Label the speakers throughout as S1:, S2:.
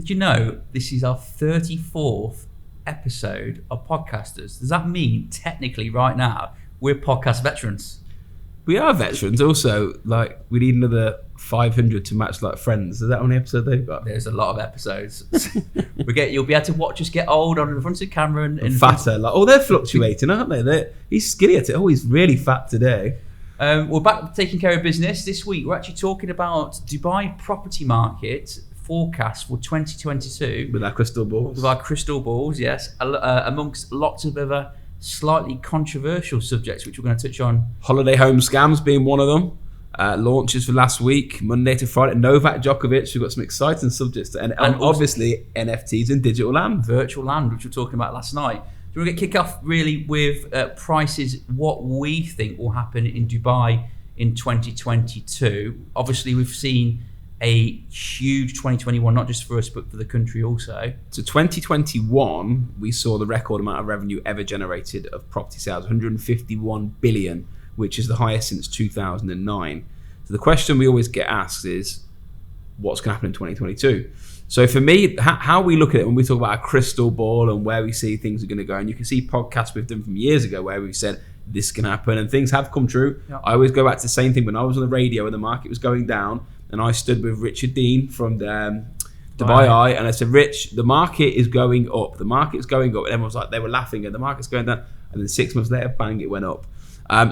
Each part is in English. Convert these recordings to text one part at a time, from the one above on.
S1: Did you know this is our 34th episode of Podcasters? Does that mean technically right now we're podcast veterans?
S2: We are veterans. Also, like, we need another 500 to match like Friends. Is that how many episodes they've got?
S1: There's a lot of episodes. You'll be able to watch us get old on the front of the camera and
S2: fatter. Like, they're fluctuating, aren't they? He's skinny at it. Oh, he's really fat today.
S1: We're back taking care of business. This week we're actually talking about Dubai property market forecast for 2022.
S2: With our crystal balls.
S1: With our crystal balls, yes. Amongst lots of other slightly controversial subjects which we're going to touch on.
S2: Holiday home scams being one of them. Launches for last week, Monday to Friday. Novak Djokovic. We've got some exciting subjects. And obviously NFTs and digital land.
S1: Virtual land, which we were talking about last night. So we're going to kick off really with prices, what we think will happen in Dubai in 2022. Obviously, we've seen a huge 2021, not just for us, but for the country also.
S2: So 2021, we saw the record amount of revenue ever generated of property sales, 151 billion, which is the highest since 2009. So the question we always get asked is, what's going to happen in 2022? So for me, how we look at it when we talk about a crystal ball and where we see things are going to go, and you can see podcasts we've done from years ago where we've said this can happen and things have come true. Yeah. I always go back to the same thing. When I was on the radio and the market was going down, and I stood with Richard Dean from the Dubai Eye, and I said, Rich, the market is going up. The market's going up. And everyone was like, they were laughing, and the market's going down. And then 6 months later, bang, it went up.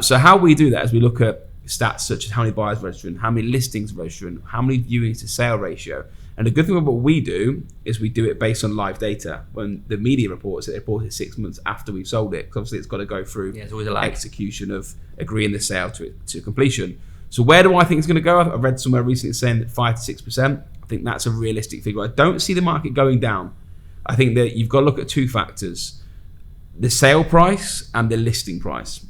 S2: So how we do that is we look at stats such as how many buyers registering, how many listings registering, how many viewings to sale ratio. And the good thing about what we do is we do it based on live data. When the media reports it, they report it 6 months after we've sold it, because obviously it's got to go through execution of agreeing the sale to completion. So where do I think it's going to go? I read somewhere recently saying that 5 to 6%. I think that's a realistic figure. I don't see the market going down. I think that you've got to look at two factors: the sale price and the listing price.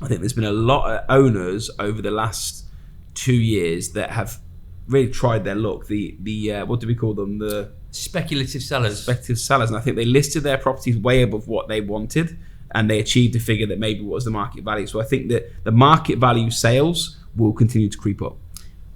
S2: I think there's been a lot of owners over the last 2 years that have really tried their luck. The what do we call them? The
S1: speculative sellers.
S2: Speculative sellers. And I think they listed their properties way above what they wanted, and they achieved a figure that maybe was the market value. So I think that the market value sales will continue to creep up.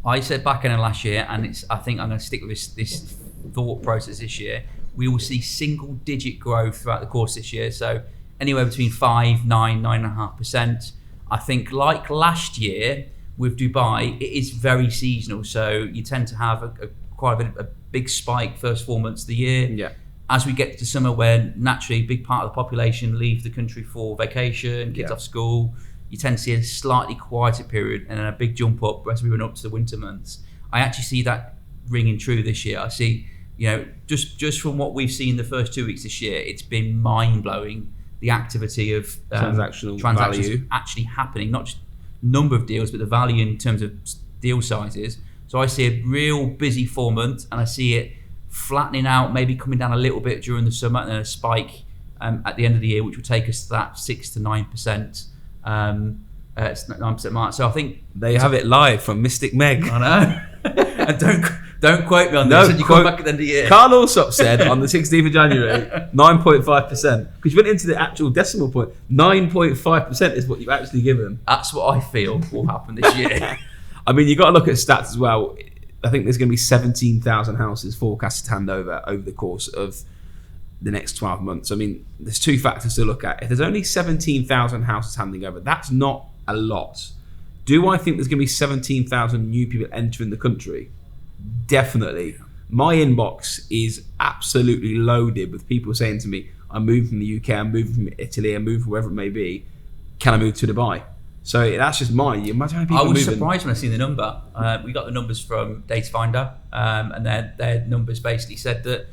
S1: I said back in the last year, and I think I'm going to stick with this thought process this year. We will see single-digit growth throughout the course this year. So anywhere between 5, 9, 9.5%. I think like last year with Dubai, it is very seasonal. So you tend to have quite a big spike first 4 months of the year.
S2: Yeah.
S1: As we get to summer, where naturally a big part of the population leave the country for vacation, kids off school, you tend to see a slightly quieter period and then a big jump up as we run up to the winter months. I actually see that ringing true this year. I see, just from what we've seen the first 2 weeks this year, it's been mind-blowing, the activity of transactions value actually happening, not just number of deals, but the value in terms of deal sizes. So I see a real busy 4 months, and I see it flattening out, maybe coming down a little bit during the summer, and then a spike at the end of the year, which will take us to that 6 to 9%. 9% mark. So I think
S2: they have it live from Mystic Meg.
S1: I know. And don't quote me on this. You come back at the end of the year.
S2: Carl Allsop said on the 16th of January, 9.5%. Because you went into the actual decimal point. 9.5% is what you've actually given.
S1: That's what I feel will happen this year.
S2: I mean, you've got to look at stats as well. I think there's going to be 17,000 houses forecasted to hand over the course of the next 12 months. I mean, there's two factors to look at. If there's only 17,000 houses handing over, that's not a lot. Do I think there's going to be 17,000 new people entering the country? Definitely. My inbox is absolutely loaded with people saying to me, I'm moving from the UK, I'm moving from Italy, I'm moving from wherever it may be. Can I move to Dubai? So that's just mine. You imagine how many people
S1: I was
S2: moving.
S1: Surprised when I seen the number. We got the numbers from Data Finder, and their numbers basically said that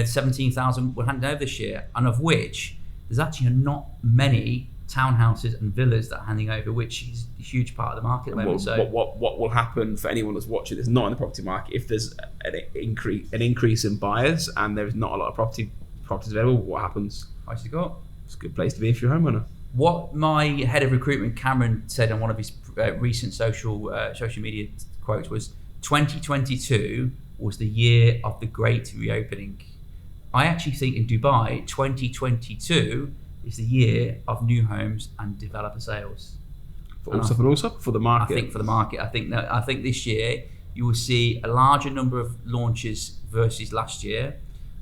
S1: 17,000 were handed over this year, and of which there's actually not many townhouses and villas that are handing over, which is a huge part of the market at the moment.
S2: What will happen for anyone that's watching this not in the property market, if there's an increase in buyers and there's not a lot of properties available, what happens?
S1: Prices go up.
S2: It's a good place to be if you're a homeowner.
S1: What my head of recruitment, Cameron, said on one of his recent social media quotes was 2022 was the year of the great reopening. I actually think in Dubai, 2022 is the year of new homes and developer sales.
S2: For the market.
S1: I think for the market. I think this year you will see a larger number of launches versus last year,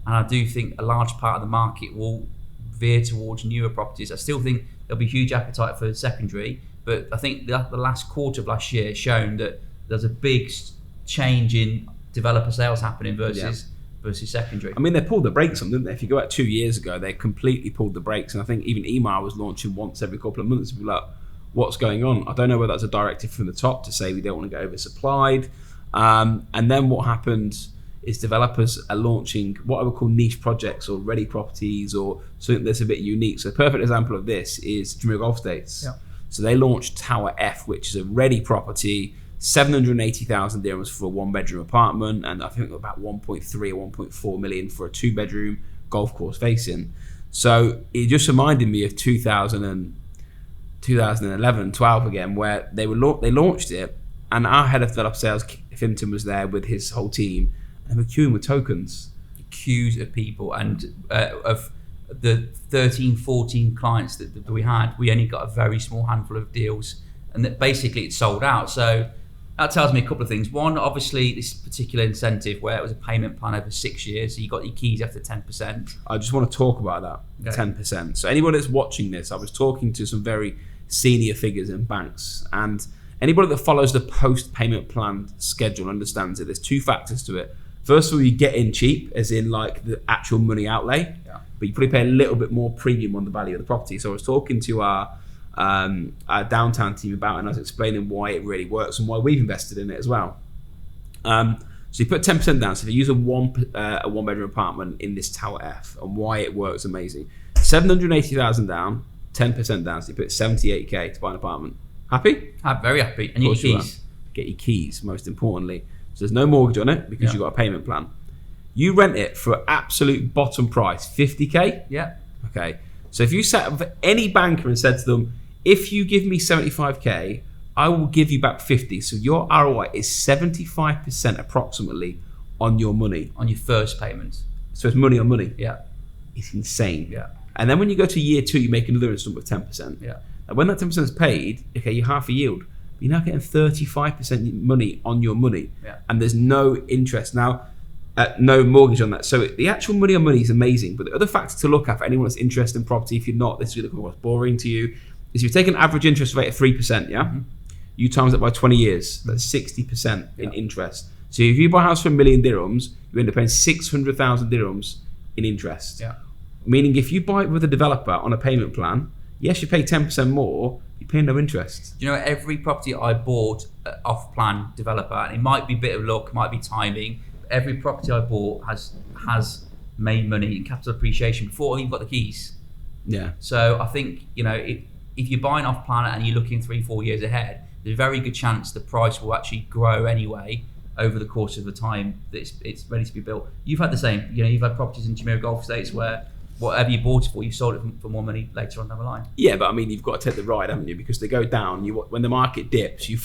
S1: and I do think a large part of the market will veer towards newer properties. I still think there'll be huge appetite for secondary, but I think the last quarter of last year has shown that there's a big change in developer sales happening versus secondary.
S2: I mean, they pulled the brakes on, didn't they? If you go back 2 years ago, they completely pulled the brakes, and I think even Email was launching once every couple of months. Be like, what's going on? I don't know whether that's a directive from the top to say we don't want to get oversupplied. And then what happened is developers are launching what I would call niche projects or ready properties or something that's a bit unique. So a perfect example of this is Jumeirah Golf Estates.
S1: Yeah.
S2: So they launched Tower F, which is a ready property, 780,000 dirhams for a 1-bedroom apartment, and I think about 1.3 or 1.4 million for a 2-bedroom golf course facing. So it just reminded me of 2011, 12 again, where they launched it, and our head of developer sales, Finton, was there with his whole team, and we're queuing with tokens. Queues
S1: of people, and of the 13, 14 clients that we had, we only got a very small handful of deals, and that basically it sold out. So that tells me a couple of things. One, obviously, this particular incentive where it was a payment plan over 6 years, so you got your keys after 10%.
S2: I just want to talk about that, okay. 10%. So anybody that's watching this, I was talking to some very senior figures in banks, and anybody that follows the post-payment plan schedule understands that there's 2 factors to it. First of all, you get in cheap, as in like the actual money outlay, but you probably pay a little bit more premium on the value of the property. So I was talking to our downtown team about it, and I was explaining why it really works and why we've invested in it as well. So you put 10% down. So if you use a 1-bedroom apartment in this Tower F, and why it works amazing. 780,000 down, 10% down. So you put 78k to buy an apartment. Happy?
S1: I'm very happy. And you get your keys.
S2: Get your keys, most importantly. So there's no mortgage on it because you've got a payment plan. You rent it for absolute bottom price, 50k.
S1: Yeah.
S2: Okay. So if you sat with any banker and said to them, if you give me 75k, I will give you back 50. So your ROI is 75% approximately on your money.
S1: On your first payment.
S2: So it's money on money.
S1: Yeah.
S2: It's insane.
S1: Yeah.
S2: And then when you go to year 2, you make another installment of 10%.
S1: Yeah.
S2: And when that 10% is paid, okay, you're half a yield. But you're now getting 35% money on your money.
S1: Yeah.
S2: And there's no interest. Now, no mortgage on that. So the actual money on money is amazing. But the other factor to look at for anyone that's interested in property, if you're not, this is going to come across boring to you, is if you take an average interest rate of 3%, yeah? Mm-hmm. You times it by 20 years, that's 60% in interest. So if you buy a house for 1 million dirhams, you end up paying 600,000 dirhams in interest.
S1: Yeah.
S2: Meaning if you buy it with a developer on a payment plan, yes, you pay 10% more, you pay no interest.
S1: You know, every property I bought off-plan developer, and it might be a bit of luck, might be timing, but every property I bought has made money in capital appreciation before you've got the keys.
S2: Yeah.
S1: So I think, you know, if you're buying off-plan and you're looking 3-4 years ahead, there's a very good chance the price will actually grow anyway over the course of the time that it's ready to be built. You've had the same. You know, you've had properties in Jumeirah Golf Estates where whatever you bought it for, you sold it for more money later on down the line.
S2: Yeah, but I mean, you've got to take the ride, haven't you? Because they go down. When the market dips, you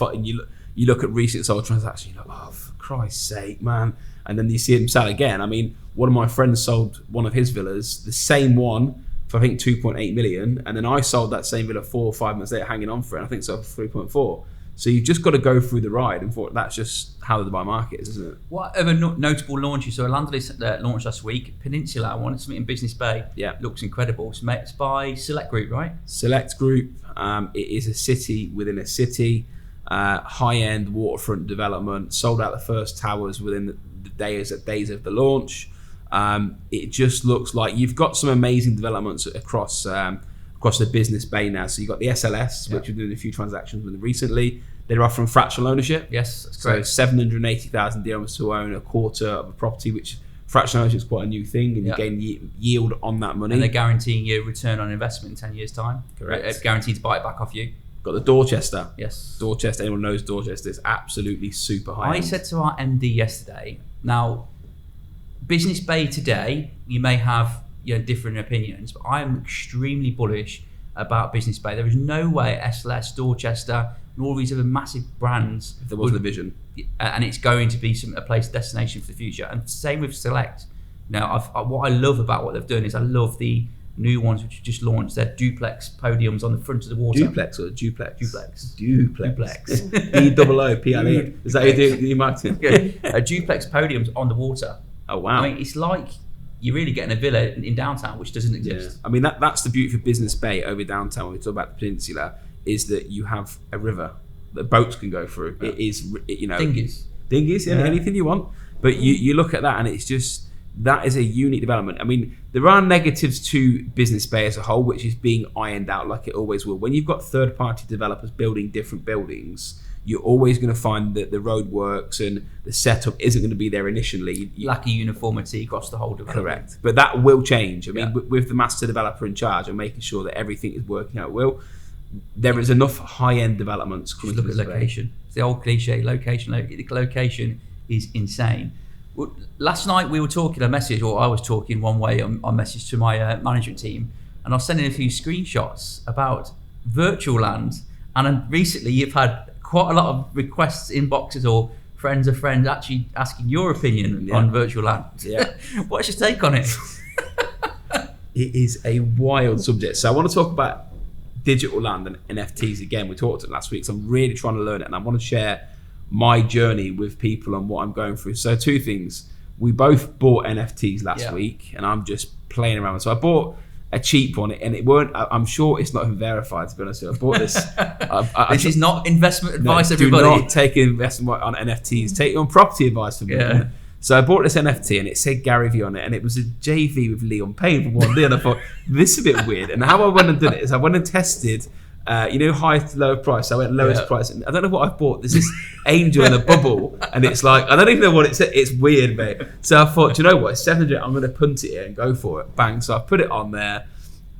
S2: look at recent sold transactions. You're like, oh, for Christ's sake, man! And then you see them sell again. I mean, one of my friends sold one of his villas, the same one, for I think 2.8 million, and then I sold that same villa 4 or 5 months later, hanging on for it. I think so for 3.4. So you've just got to go through the ride, and that's just how the Dubai market is, isn't it?
S1: What other notable launches? So Landless launched last week. Peninsula, I wanted something in Business Bay.
S2: Yeah,
S1: looks incredible. It's by Select Group, right?
S2: Select Group. It is a city within a city, high-end waterfront development. Sold out the first towers within the days of the launch. It just looks like you've got some amazing developments across the Business Bay now. So you've got the SLS, which we're doing a few transactions with them recently. They're offering fractional ownership.
S1: Yes, that's correct.
S2: So 780,000 dirhams to own a quarter of a property, which fractional ownership is quite a new thing, and you gain yield on that money.
S1: And they're guaranteeing you a return on investment in 10 years' time.
S2: Correct.
S1: Guaranteed to buy it back off you.
S2: Got the Dorchester.
S1: Yes.
S2: Dorchester, anyone knows Dorchester, is absolutely super high.
S1: I said to our MD yesterday, now, Business Bay today, you may have different opinions, but I am extremely bullish about Business Bay. There is no way SLS, Dorchester, and all these other massive brands.
S2: If there wasn't a vision.
S1: And it's going to be a place, destination for the future. And same with Select. Now, what I love about what they've done is I love the new ones which have just launched. They're duplex podiums on the front of the water.
S2: Duplex or duplex?
S1: Duplex.
S2: D-double-O-P-L-E. Is that how you do your marketing?
S1: Duplex podiums on the water.
S2: Oh, wow.
S1: I mean, it's like you're really getting a villa in downtown, which doesn't exist.
S2: I mean, that's the beauty of Business Bay over downtown when we talk about the peninsula, is that you have a river that boats can go through. It is,
S1: Dinghies,
S2: anything you want. But you look at that and it's just, that is a unique development. I mean, there are negatives to Business Bay as a whole, which is being ironed out like it always will. When you've got third-party developers building different buildings, you're always going to find that the roadworks and the setup isn't going to be there initially.
S1: Lack of uniformity across the whole development.
S2: Correct. But that will change. I mean, with the master developer in charge and making sure that everything is working out well, there is enough high-end developments coming to
S1: look at location. It's the old cliche, location. The location is insane. Well, last night we were talking I was talking one way on message to my management team, and I was sending a few screenshots about virtual land. And recently you've had quite a lot of requests, inboxes, or friends of friends actually asking your opinion on virtual land.
S2: Yeah.
S1: What's your take on it?
S2: It is a wild subject. So I want to talk about digital land and NFTs again. We talked about it last week, so I'm really trying to learn it, and I want to share my journey with people and what I'm going through. So two things. We both bought NFTs last week, and I'm just playing around. So I bought a cheap one, and it weren't, I'm sure it's not even verified, to be honest with you. I bought this.
S1: This is not investment advice, everybody.
S2: Do not take investment on NFTs. Take your own property advice from me. Yeah. So I bought this NFT, and it said Gary Vee on it, and it was a JV with Leon Payne for one day, and I thought, this is a bit weird. And how I went and did it is I went and tested, highest to lower price. I went lowest price, and I don't know what I bought. There's this angel in a bubble, and it's like, I don't even know what it said. It's weird, mate. So I thought, do you know what? It's 700. I'm going to punt it here and go for it. Bang. So I put it on there,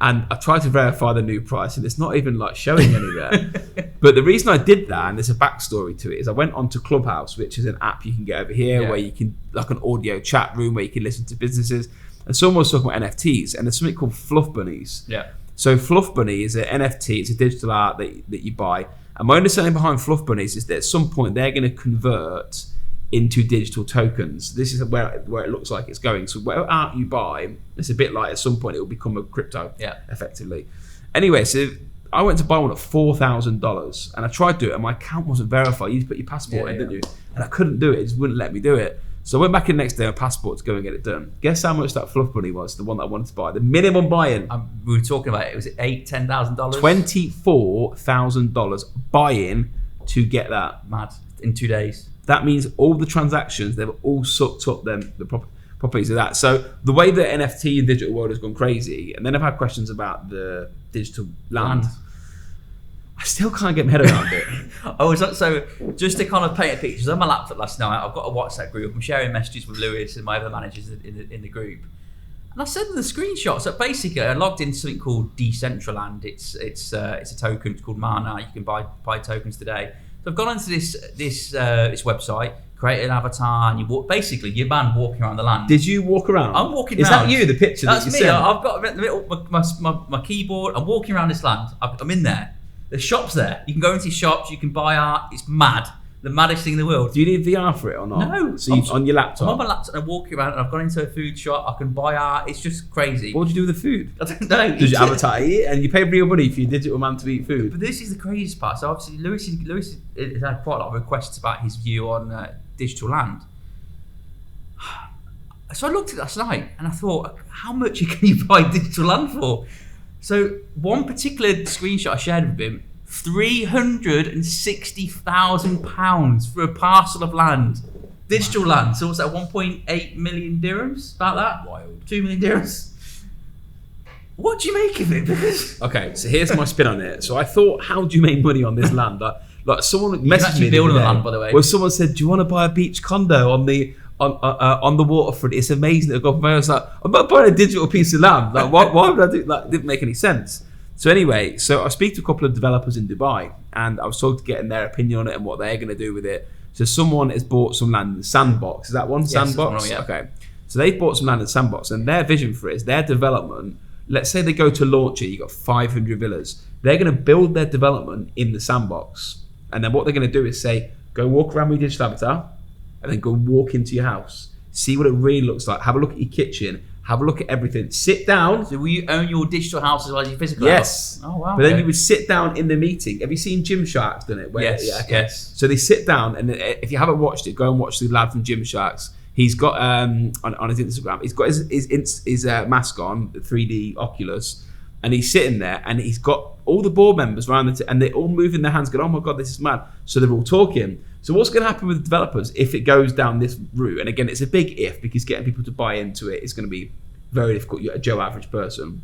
S2: and I tried to verify the new price, and it's not even like showing anywhere. But the reason I did that, and there's a backstory to it, is I went onto Clubhouse, which is an app you can get over here where you can, like an audio chat room where you can listen to businesses. And someone was talking about NFTs, and there's something called Fluff Bunnies.
S1: Yeah.
S2: So Fluff Bunny is an NFT, it's a digital art that you buy. And my understanding behind Fluff Bunnies is that at some point they're going to convert into digital tokens. This is where it looks like it's going. So whatever art you buy, it's a bit like at some point it will become a crypto, effectively. Anyway, so I went to buy one at $4,000, and I tried to do it, and my account wasn't verified. You just put your passport in, didn't you? And I couldn't do it. It just wouldn't let me do it. So I went back in the next day with a passport to go and get it done. Guess how much that Fluff Bunny was, the one that I wanted to buy? The minimum buy-in.
S1: We were talking about it. Was it $10,000?
S2: $24,000 buy-in to get that.
S1: Mad. In 2 days.
S2: That means all the transactions, they've all sucked up the properties of that. So the way the NFT and digital world has gone crazy, and then I've had questions about the digital land. I still can't get my head around it.
S1: So just to kind of paint a picture, on my laptop last night, I've got a WhatsApp group. I'm sharing messages with Lewis and my other managers in the group. And I sent them the screenshots. So basically, I logged into something called Decentraland. It's a token. It's called Mana. You can buy tokens today. So I've gone onto this website, created an avatar, and basically your man walking around the land.
S2: Did you walk around?
S1: I'm walking
S2: around. Is that you, the picture
S1: That's
S2: that you
S1: me.
S2: sent?
S1: I've got my keyboard. I'm walking around this land. I'm in there. There's shops there. You can go into these shops. You can buy art. It's mad. The maddest thing in the world.
S2: Do you need VR for it or not?
S1: No.
S2: So on your laptop?
S1: I'm on my laptop and I'm walking around, and I've gone into a food shop. I can buy art. It's just crazy.
S2: What do you do with the food?
S1: I don't know.
S2: Does your avatar eat it? And you pay real money for your digital man to eat food?
S1: But this is the craziest part. So obviously Lewis has had quite a lot of requests about his view on digital land. So I looked at it last night and I thought, how much can you buy digital land for? So one particular screenshot I shared with him, £360,000 for a parcel of land, digital land. So what's that? 1.8 million dirhams? About that?
S2: Wild.
S1: 2 million dirhams. What do you make of it? Because
S2: okay, so here's my spin on it. So I thought, how do you make money on this land? Like someone messaged me
S1: building the land, by the way.
S2: Well, someone said, "Do you want to buy a beach condo on the waterfront? It's amazing." I was like, "I'm not buying a digital piece of land. Like, why would I do that? It didn't make any sense." So anyway, so I speak to a couple of developers in Dubai, and I was talking to getting their opinion on it and what they're going to do with it. So someone has bought some land in Sandbox. Is that one?
S1: Yes,
S2: Sandbox?
S1: One, yeah.
S2: Okay. So they've bought some land in Sandbox, and their vision for it is their development. Let's say they go to launch it, you've got 500 villas. They're going to build their development in the Sandbox. And then what they're going to do is say, go walk around with your digital avatar, and then go walk into your house. See what it really looks like. Have a look at your kitchen. have a look at everything, sit down.
S1: So will you own your digital house as well as your physical
S2: Yes.
S1: house? Oh wow.
S2: But then you would sit down in the meeting. Have you seen Gymshark's done it?
S1: Yes.
S2: Yeah, okay.
S1: Yes.
S2: So they sit down, and if you haven't watched it, go and watch the lad from Gymshark's. He's got on his Instagram. He's got his mask on, the 3D Oculus, and he's sitting there, and he's got all the board members around and they're all moving their hands, going, "Oh my god, this is mad!" So they're all talking. So what's going to happen with the developers if it goes down this route? And again, it's a big if, because getting people to buy into it is going to be very difficult. You're a Joe average person.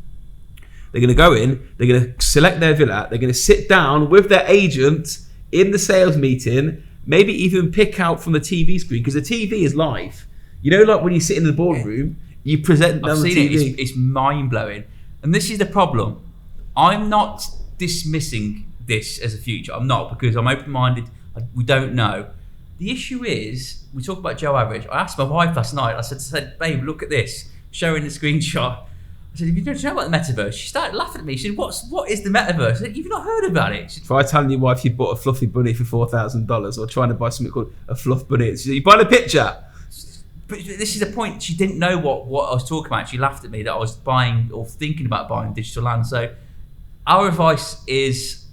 S2: They're going to go in, they're going to select their villa, they're going to sit down with their agent in the sales meeting, maybe even pick out from the TV screen, because the TV is live. You know, like when you sit in the boardroom, you present them on the TV.
S1: It's mind-blowing. And this is the problem. I'm not dismissing this as a future. I'm not, because I'm open-minded. We don't know. The issue is, we talk about Joe Average. I asked my wife last night, I said, "Babe, look at this." Showing the screenshot. I said, "Do you know about the metaverse?" She started laughing at me. She said, what is the metaverse? I said, "You've not heard about it?" She said,
S2: Try telling your wife you bought a fluffy bunny for $4,000, or trying to buy something called a fluff bunny. She said, "You buying a picture?"
S1: but this is the point. She didn't know what I was talking about. She laughed at me that I was buying or thinking about buying digital land. So our advice is,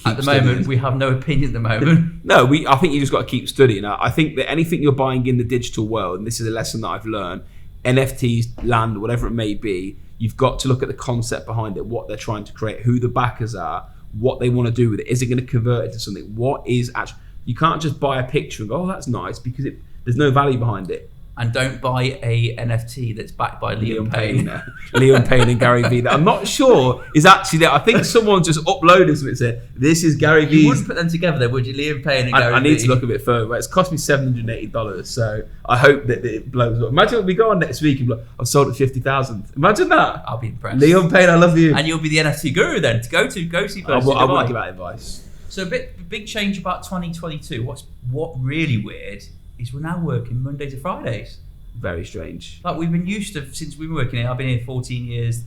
S1: at the moment, we have no opinion at the moment.
S2: No, I think you just got to keep studying. I think that anything you're buying in the digital world, and this is a lesson that I've learned, NFTs, land, whatever it may be, you've got to look at the concept behind it, what they're trying to create, who the backers are, what they want to do with it. Is it going to convert it to something? What is actually... You can't just buy a picture and go, "Oh, that's nice," because there's no value behind it.
S1: And don't buy a NFT that's backed by Liam Payne.
S2: Liam Payne and Gary Vee. That I'm not sure is actually there. I think someone just uploaded something and said, "This is Gary Vee."
S1: You wouldn't put them together though, would you? Liam Payne and Gary Vee.
S2: I need to look a bit further. It's cost me $780, so I hope that it blows up. Imagine if we go on next week and be like, "I've sold at 50,000." Imagine that.
S1: I'll be impressed.
S2: Liam Payne, I love you.
S1: And you'll be the NFT guru then to go see first.
S2: I will give that advice.
S1: So a big change about 2022. What really weird is we're now working Monday to Fridays.
S2: Very strange.
S1: Like we've been used to, since we've been working here. I've been here 14 years.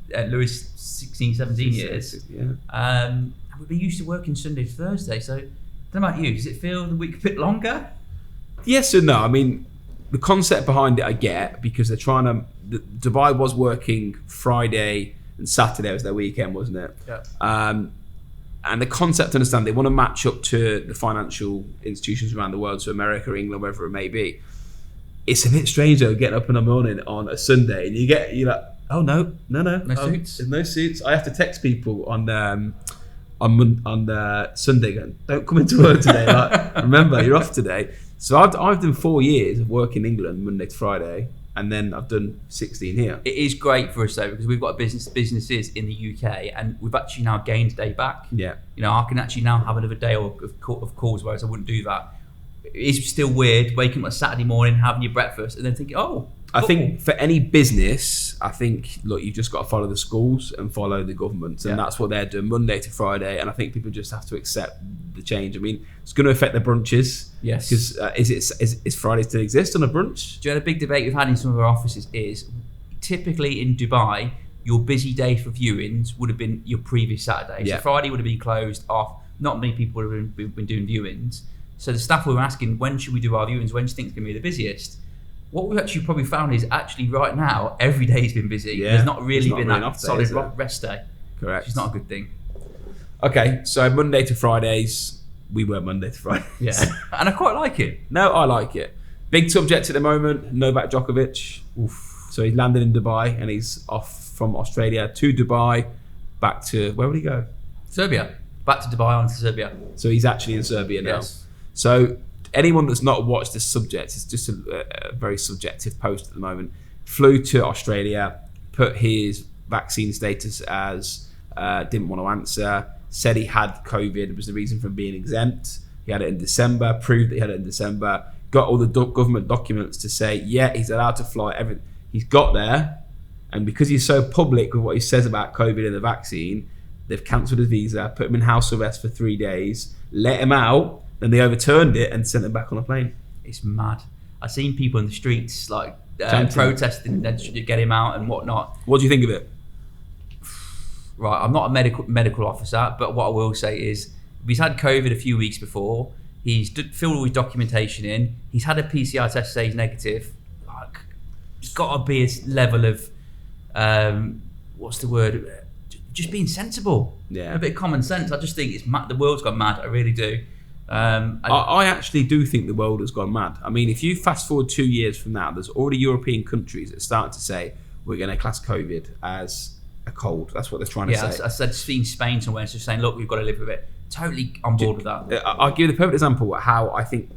S1: Lewis 16, 17 years.
S2: Yeah.
S1: And we've been used to working Sunday to Thursday. So, I don't know about you. Does it feel the week a bit longer?
S2: Yes and no. I mean, the concept behind it I get, because they're trying to... Dubai was working Friday and Saturday was their weekend, wasn't it?
S1: Yeah.
S2: And the concept, to understand, they want to match up to the financial institutions around the world, so America, England, wherever it may be. It's a bit strange though, getting up in the morning on a Sunday and you're like, "Oh no suits. There's no suits." I have to text people on Sunday going, "Don't come into work today. Like, remember, you're off today." So I've done 4 years of work in England, Monday to Friday, and then I've done 16 here.
S1: It is great for us though, because we've got businesses in the UK, and we've actually now gained a day back.
S2: Yeah.
S1: You know, I can actually now have another day of calls, whereas I wouldn't do that. It's still weird waking up on Saturday morning, having your breakfast, and then thinking, "Oh."
S2: I think for any business, look, you've just got to follow the schools and follow the government, and that's what they're doing Monday to Friday. And I think people just have to accept the change. I mean, it's going to affect the brunches.
S1: Yes.
S2: Because is Friday still exist on a brunch?
S1: Do you know the big debate we've had in some of our offices is typically in Dubai, your busy day for viewings would have been your previous Saturday.
S2: Yeah.
S1: So Friday would have been closed off. Not many people would have been doing viewings. So the staff were asking, when should we do our viewings? When do you think it's going to be the busiest? What we've actually probably found is actually right now, every day's been busy.
S2: Yeah.
S1: There's not really been that
S2: enough day,
S1: solid
S2: is there?
S1: rest day.
S2: Correct.
S1: Which is not a good thing.
S2: Okay, so Monday to Fridays, we work Monday to Fridays.
S1: Yeah, and I quite like it.
S2: No, I like it. Big subject at the moment, Novak Djokovic. Oof. So he's landed in Dubai and he's off from Australia to Dubai, back to, where would he go?
S1: Serbia. Back to Dubai, on to Serbia.
S2: So he's actually in Serbia now.
S1: Yes.
S2: So anyone that's not watched this subject, it's just a very subjective post at the moment. Flew to Australia, put his vaccine status as didn't want to answer, said he had COVID, was the reason for being exempt. He had it in December, proved that he had it in December, got all the government documents to say, yeah, he's allowed to fly, everything. He's got there, and because he's so public with what he says about COVID and the vaccine, they've cancelled his visa, put him in house arrest for 3 days, let him out, and they overturned it and sent him back on a plane.
S1: It's mad. I've seen people in the streets like
S2: Chanting.
S1: protesting and should get him out and whatnot.
S2: What do you think of it?
S1: Right, I'm not a medical officer, but what I will say is he's had COVID a few weeks before. He's filled all his documentation in. He's had a PCR test say he's negative. Like, it's got to be a level of what's the word? Just being sensible.
S2: Yeah.
S1: A bit of common sense. I just think it's mad. The world's gone mad. I really do.
S2: I actually do think the world has gone mad. I mean, if you fast forward 2 years from now, there's already European countries that start to say we're going to class COVID as a cold. That's what they're trying to say.
S1: I said seen Spain somewhere, it's just saying, look, we've got to live with it. Totally on board with that.
S2: I'll give you the perfect example of how I think,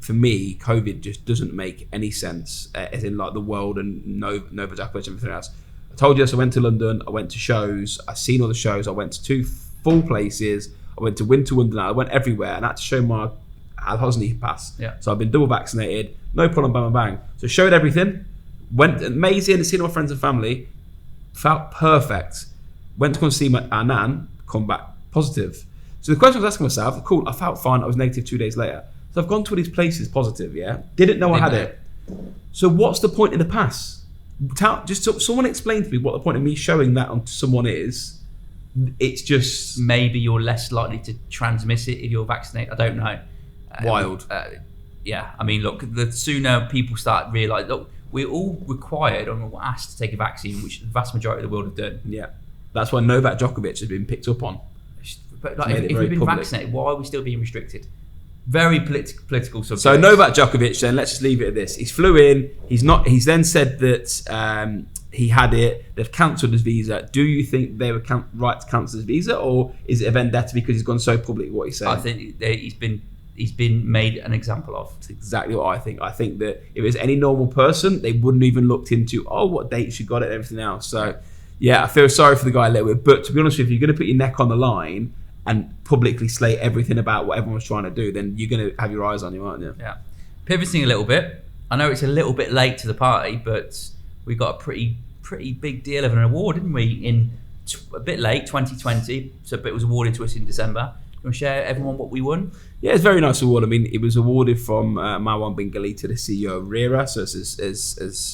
S2: for me, COVID just doesn't make any sense, as in like the world and Novak Djokovic and everything else. I told you this, I went to London, I went to shows, I've seen all the shows, I went to 2 full places, I went to Winter Wonderland, I went everywhere, and I had to show my Al-Hosni pass.
S1: Yeah.
S2: So I've been double vaccinated, no problem, bang, bang, bang. So showed everything, went amazing, seen all my friends and family, felt perfect. Went to go and see our nan, come back positive. So the question I was asking myself, cool, I felt fine, I was negative 2 days later. So I've gone to all these places positive, yeah? Didn't know I had it. So what's the point in the pass? Someone explain to me what the point of me showing that onto someone is. It's just...
S1: Maybe you're less likely to transmit it if you're vaccinated. I don't know.
S2: Wild.
S1: Yeah, I mean, look, the sooner people start realising... Look, we're all required and we're asked to take a vaccine, which the vast majority of the world have done.
S2: Yeah. That's why Novak Djokovic has been picked up on.
S1: But like, if we've been vaccinated, why are we still being restricted? Very political subject.
S2: So Novak Djokovic, then let's just leave it at this. He's flew in. He's then said that he had it. They've cancelled his visa. Do you think they were right to cancel his visa, or is it a vendetta because he's gone so public? What he's saying?
S1: I think he's been made an example of.
S2: That's exactly what I think. I think that if it's any normal person, they wouldn't even looked into what dates you got it and everything else. So yeah, I feel sorry for the guy a little bit. But to be honest with you, if you're going to put your neck on the line and publicly slate everything about what everyone's trying to do, then you're going to have your eyes on you, aren't you?
S1: Yeah. Pivoting a little bit, I know it's a little bit late to the party, but we got a pretty big deal of an award, didn't we? In a bit late, 2020. So it was awarded to us in December. You want to share everyone what we won?
S2: Yeah, it's a very nice award. I mean, it was awarded from Marwan bin Galita, the CEO of RERA. So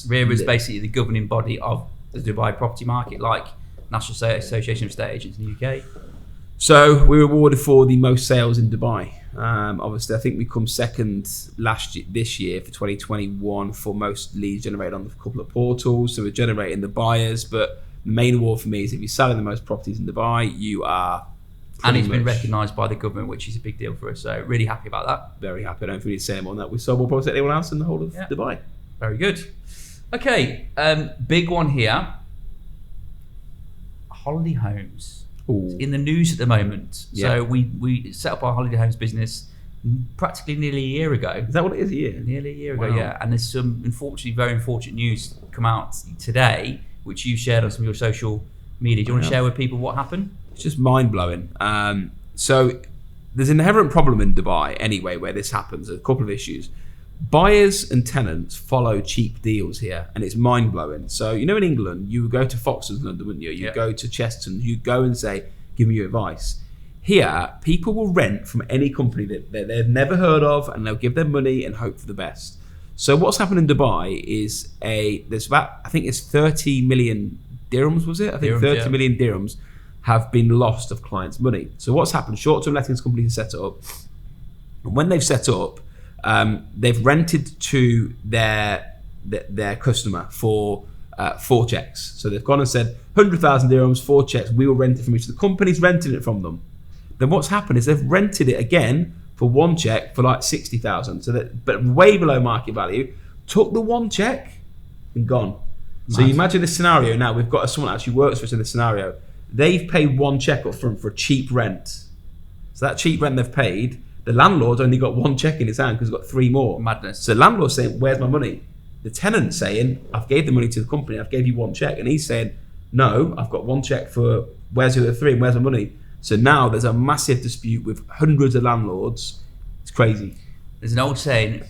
S1: RERA is basically the governing body of the Dubai property market, like National Association of Estate Agents in the UK.
S2: So we were awarded for the most sales in Dubai. Obviously, I think we come second this year for 2021 for most leads generated on a couple of portals. So we're generating the buyers, but the main award for me is if you're selling the most properties in Dubai, you are.
S1: And it's been recognised by the government, which is a big deal for us. So really happy about that.
S2: Very happy. I don't think we need to say more on that. We sold more properties than anyone else in the whole of Dubai.
S1: Very good. Okay, big one here. Holiday homes. It's in the news at the moment. Yeah. So we set up our holiday homes business practically nearly a year ago.
S2: Is that what it is? A year?
S1: Nearly a year ago, yeah. And there's some very unfortunate news come out today, which you shared on some of your social media. Do you want to share with people what happened?
S2: It's just mind-blowing. So there's an inherent problem in Dubai anyway where this happens. There's a couple of issues. Buyers and tenants follow cheap deals here, and it's mind-blowing. So, in England, you would go to Foxtons London, wouldn't you? You'd go to Chesterton's, you'd go and say, give me your advice. Here, people will rent from any company that they've never heard of, and they'll give their money and hope for the best. So what's happened in Dubai is there's about, I think it's 30 million dirhams, was it? I think dirhams, 30 million dirhams have been lost of clients' money. So what's happened? Short-term lettings companies have set up, and when they've set up, they've rented to their customer for 4 checks. So they've gone and said 100,000 dirhams, 4 checks. We will rent it from each. The company's renting it from them. Then what's happened is they've rented it again for 1 check for like 60,000. So but way below market value. Took the 1 check and gone. Nice. So you imagine this scenario now. We've got someone that actually works for us in this scenario. They've paid 1 check up front for a cheap rent. So that cheap rent they've paid. The landlord's only got 1 check in his hand because he's got 3 more.
S1: Madness.
S2: So the landlord's saying, where's my money? The tenant's saying, I've gave the money to the company, I've gave you 1 check. And he's saying, no, I've got 1 check for, where's the other 3 and where's my money? So now there's a massive dispute with hundreds of landlords. It's crazy.
S1: There's an old saying,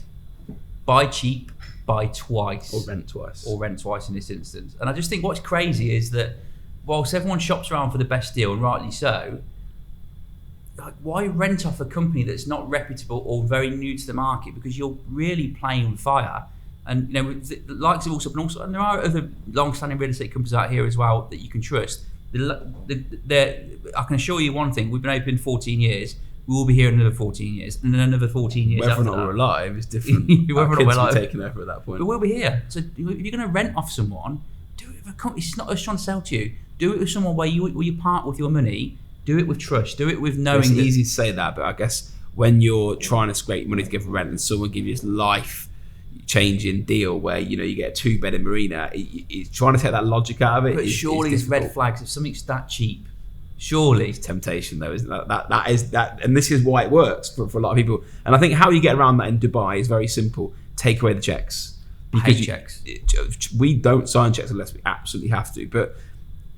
S1: buy cheap, buy twice.
S2: Or rent twice.
S1: Or rent twice in this instance. And I just think what's crazy is that whilst everyone shops around for the best deal, and rightly so, like, why rent off a company that's not reputable or very new to the market? Because you're really playing with fire. And the likes of Allsop, and there are other long-standing real estate companies out here as well that you can trust. I can assure you one thing: we've been open 14 years. we will be here in another 14 years, and then another 14 years
S2: Whether
S1: after
S2: or not
S1: that.
S2: we're alive is different.
S1: Whether or not
S2: Our
S1: we're
S2: kids will
S1: alive.
S2: be taking over at that point.
S1: But we'll be here. So if you're going to rent off someone, do it with a company. It's not us trying to sell to you. Do it with someone where you part with your money. Do it with trust. Do it with knowing.
S2: It's easy to say that, but I guess when you're trying to scrape money to give for rent and someone gives you this life-changing deal where you get a 2-bed marina, it's trying to take that logic out of it.
S1: But surely it's red flags if something's that cheap. Surely
S2: it's temptation, though, isn't it? That is that, and this is why it works for a lot of people. And I think how you get around that in Dubai is very simple: take away the checks.
S1: Because checks.
S2: We don't sign checks unless we absolutely have to. But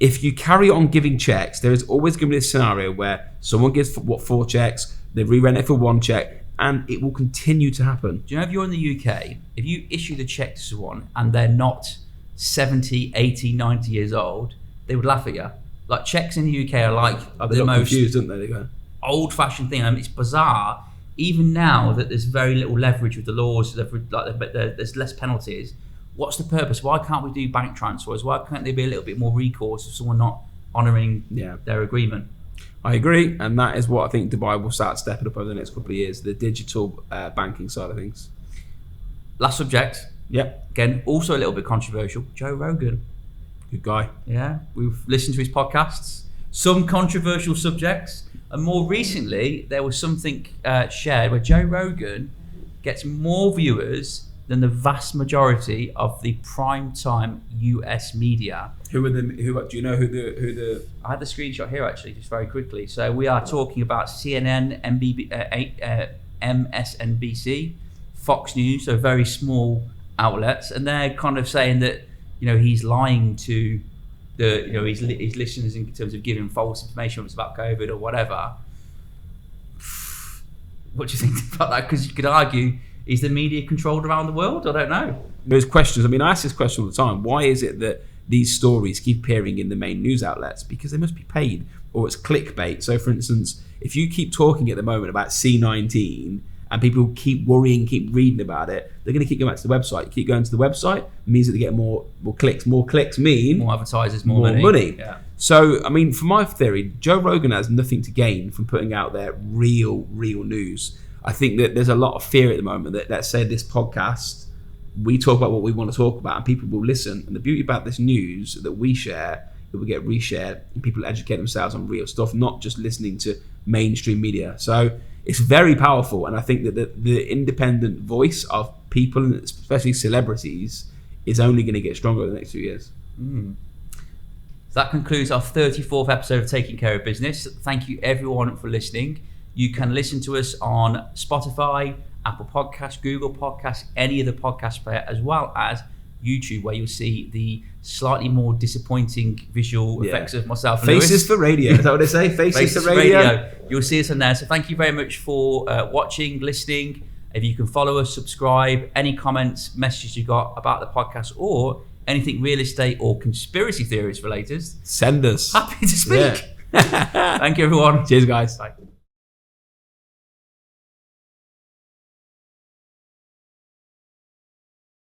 S2: if you carry on giving checks, there is always going to be a scenario where someone gives 4 checks, they re-rent it for 1 check, and it will continue to happen.
S1: Do you know if you're in the UK, if you issue the check to someone and they're not 70, 80, 90 years old, they would laugh at you. Like checks in the UK are like
S2: the most confused, aren't they? They go
S1: old-fashioned thing. I mean, it's bizarre. Even now that there's very little leverage with the laws, there's less penalties. What's the purpose? Why can't we do bank transfers? Why can't there be a little bit more recourse if someone not honouring their agreement?
S2: I agree, and that is what I think Dubai will start stepping up over the next couple of years, the digital banking side of things.
S1: Last subject.
S2: Yep.
S1: Again, also a little bit controversial. Joe Rogan.
S2: Good guy.
S1: Yeah, we've listened to his podcasts. Some controversial subjects. And more recently, there was something shared where Joe Rogan gets more viewers than the vast majority of the primetime US media.
S2: Do you know who the?
S1: I had the screenshot here actually, just very quickly. So we are talking about CNN, MSNBC, Fox News, so very small outlets, and they're kind of saying that he's lying to his listeners in terms of giving false information, whether it's about COVID or whatever. What do you think about that? Because you could argue, is the media controlled around the world? I don't know.
S2: There's questions. I mean, I ask this question all the time. Why is it that these stories keep appearing in the main news outlets? Because they must be paid, or it's clickbait. So, for instance, if you keep talking at the moment about C19 and people keep worrying, keep reading about it, they're going to keep going back to the website. You keep going to the website, it means that they get more clicks. More clicks mean
S1: more advertisers, more money. Yeah.
S2: So, I mean, from my theory, Joe Rogan has nothing to gain from putting out their real news. I think that there's a lot of fear at the moment that, let's say this podcast, we talk about what we want to talk about and people will listen. And the beauty about this news that we share, that we get reshared, and people educate themselves on real stuff, not just listening to mainstream media. So it's very powerful. And I think that the independent voice of people, especially celebrities, is only going to get stronger in the next few years.
S1: So that concludes our 34th episode of Taking Care of Business. Thank you everyone for listening. You can listen to us on Spotify, Apple Podcasts, Google Podcasts, any of the podcast player, as well as YouTube, where you'll see the slightly more disappointing visual effects of myself and
S2: Faces
S1: Lewis.
S2: for radio. Is that what they say? Faces for radio.
S1: You'll see us on there. So thank you very much for watching, listening. If you can follow us, subscribe, any comments, messages you got about the podcast, or anything real estate or conspiracy theories related,
S2: send us.
S1: Happy to speak. Thank you, everyone.
S2: Cheers, guys.
S1: Bye.